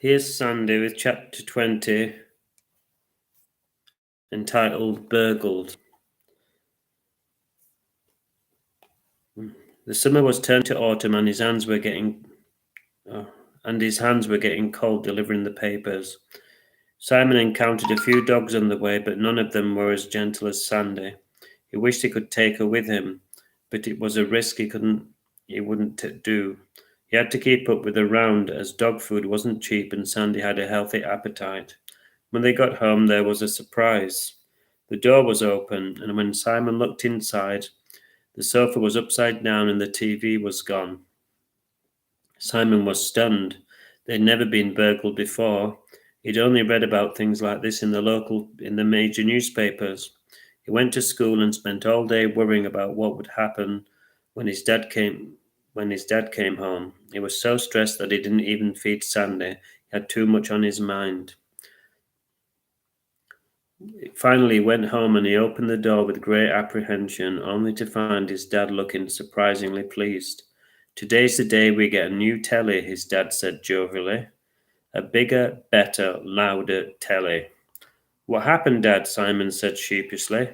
Here's Sandy with chapter 20, entitled Burgled. The summer was turning to autumn, and his hands were getting cold delivering the papers. Simon encountered a few dogs on the way, but none of them were as gentle as Sandy. He wished he could take her with him, but it was a risk he wouldn't do. He had to keep up with the round, as dog food wasn't cheap and Sandy had a healthy appetite. When they got home, there was a surprise. The door was open, and when Simon looked inside, the sofa was upside down and the TV was gone. Simon was stunned. They'd never been burgled before. He'd only read about things like this in the major newspapers. He went to school and spent all day worrying about what would happen when his dad came home. He was so stressed that he didn't even feed Sandy. He had too much on his mind. Finally, he went home and he opened the door with great apprehension, only to find his dad looking surprisingly pleased. "Today's the day we get a new telly," his dad said jovially. "A bigger, better, louder telly." "What happened, Dad?" Simon said sheepishly.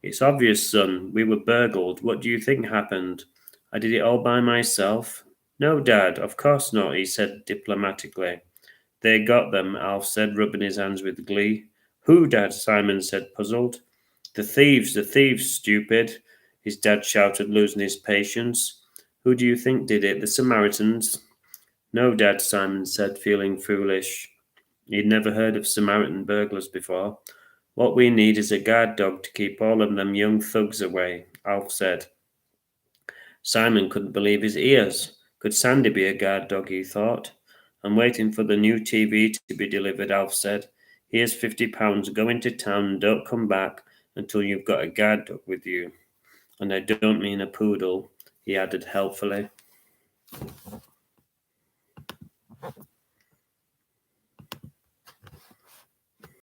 "It's obvious, son. We were burgled. What do you think happened? I did it all by myself." "No, Dad, of course not," he said diplomatically. "They got them," Alf said, rubbing his hands with glee. "Who, Dad?" Simon said, puzzled. The thieves, stupid," his dad shouted, losing his patience. "Who do you think did it? The Samaritans?" "No, Dad," Simon said, feeling foolish. He'd never heard of Samaritan burglars before. "What we need is a guard dog to keep all of them young thugs away," Alf said. Simon couldn't believe his ears. Could Sandy be a guard dog, he thought. "I'm waiting for the new TV to be delivered," Alf said. "Here's £50. Go into town and don't come back until you've got a guard dog with you. And I don't mean a poodle," he added helpfully.